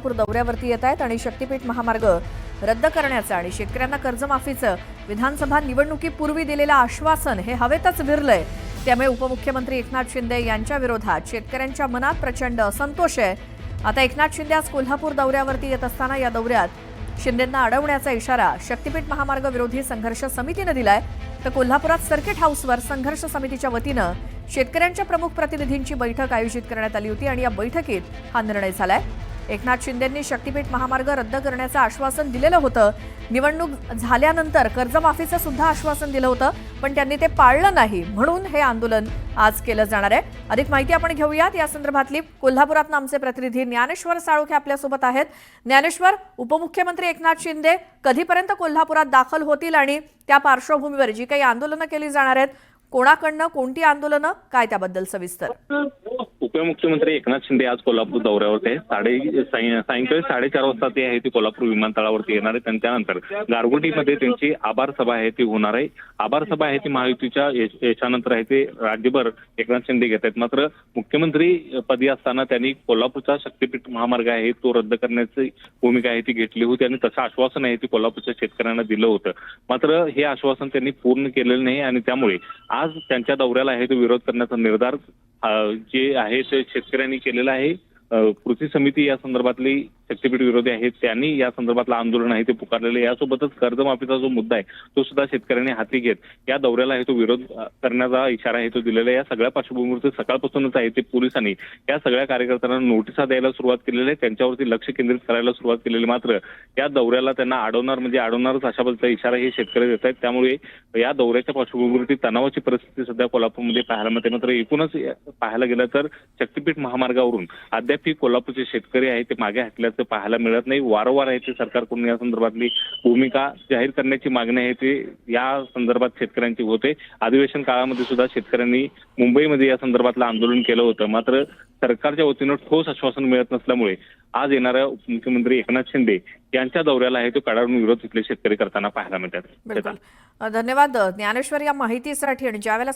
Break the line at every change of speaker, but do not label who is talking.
कोल्हापूर दौऱ्यावरती येत आहेत आणि शक्तीपीठ महामार्ग रद्द करण्याचं आणि शेतकऱ्यांना कर्जमाफीचं विधानसभा निवडणुकीपूर्वी दिलेलं आश्वासन हे हवेतच विरलंय। त्यामुळे उपमुख्यमंत्री एकनाथ शिंदे यांच्या विरोधात शेतकऱ्यांच्या मनात प्रचंड असंतोष आहे। आता एकनाथ शिंदे आज कोल्हापूर दौऱ्यावरती येत असताना या दौऱ्यात शिंदेंना अडवण्याचा इशारा शक्तीपीठ महामार्ग विरोधी संघर्ष समितीने दिलाय। तर कोल्हापुरात सर्किट हाऊसवर संघर्ष समितीच्या वतीनं शेतकऱ्यांच्या प्रमुख प्रतिनिधींची बैठक आयोजित करण्यात आली होती आणि या बैठकीत हा निर्णय झालाय। एकनाथ शिंदेंनी शक्तीपीठ महामार्ग रद्द करण्याचं आश्वासन दिलेलं होतं। निवडणूक झाल्यानंतर कर्जमाफीचं सुद्धा आश्वासन दिलं होतं, पण त्यांनी ते पाळलं नाही, म्हणून हे आंदोलन आज केलं जाणार आहे। अधिक माहिती आपण घेऊयात या संदर्भातली। कोल्हापुरात आमचे प्रतिनिधी ज्ञानेश्वर साळुंखे आपल्यासोबत आहेत। ज्ञानेश्वर, उपमुख्यमंत्री एकनाथ शिंदे कधीपर्यंत कोल्हापुरात दाखल होतील आणि त्या पार्श्वभूमीवर जी काही आंदोलनं केली जाणार आहेत, कोणाकडनं कोणती आंदोलनं, काय त्याबद्दल सविस्तर?
उपमुख्यमंत्री एकनाथ शिंदे आज कोल्हापूर दौऱ्यावरती आहे। सायंकाळी 4:30 वाजता ते आहे ती कोल्हापूर विमानतळावरती येणार आहे। त्यानंतर गारगोटीमध्ये त्यांची आभार सभा आहे ती होणार आहे। आभार सभा आहे ती महायुतीच्या याच्यानंतर आहे ते राज्यभर एकनाथ शिंदे घेत आहेत। मात्र मुख्यमंत्री पदी असताना त्यांनी कोल्हापूरचा शक्तीपीठ महामार्ग आहे तो रद्द करण्याची भूमिका आहे ती घेतली होती आणि तसं आश्वासन आहे ते कोल्हापूरच्या शेतकऱ्यांना दिलं होतं। मात्र हे आश्वासन त्यांनी पूर्ण केलेलं नाही आणि त्यामुळे आज त्यांच्या दौऱ्याला आहे तो विरोध करण्याचा निर्धार जे आहे ते शेतकऱ्यांनी केलेला आहे। कृती समिती या संदर्भातली शक्तीपीठ विरोधी आहेत, त्यांनी या संदर्भातलं आंदोलन आहे ते पुकारलेलं। यासोबतच कर्जमाफीचा जो मुद्दा आहे तो सुद्धा शेतकऱ्यांनी हाती घेत या दौऱ्याला आहे तो विरोध करण्याचा इशारा आहे तो दिलेला आहे। या सगळ्या पार्श्वभूमीवरती सकाळपासूनच आहे ते पोलिसांनी या सगळ्या कार्यकर्त्यांना नोटिसा द्यायला सुरुवात केलेली आहे, त्यांच्यावरती लक्ष केंद्रित करायला सुरुवात केलेली। मात्र या दौऱ्याला त्यांना अडवणारच अशा पद्धतीचा इशारा हे शेतकरी देत आहेत। त्यामुळे या दौऱ्याच्या पार्श्वभूमीवरती तणावाची परिस्थिती सध्या कोल्हापूरमध्ये पाहायला मिळते। मात्र एकूणच पाहायला गेलं तर शक्तीपीठ महामार्गावरून अद्याप कोल्हापूरचे शेतकरी आहे ते मागे हटल्याचं पाहायला मिळत नाही। वारंवार आहे ते सरकारकडून या संदर्भातली भूमिका जाहीर करण्याची मागणी आहे ते या संदर्भात शेतकऱ्यांची होते। अधिवेशन काळामध्ये सुद्धा शेतकऱ्यांनी मुंबईमध्ये या संदर्भातलं आंदोलन केलं होतं। मात्र सरकारच्या वतीनं ठोस आश्वासन मिळत नसल्यामुळे आज येणाऱ्या उपमुख्यमंत्री एकनाथ शिंदे यांच्या दौऱ्याला आहे तो कडाडून विरोध तिथले शेतकरी करताना पाहायला मिळतात।
धन्यवाद ज्ञानेश्वर या माहितीसाठी। आणि ज्यावेळेला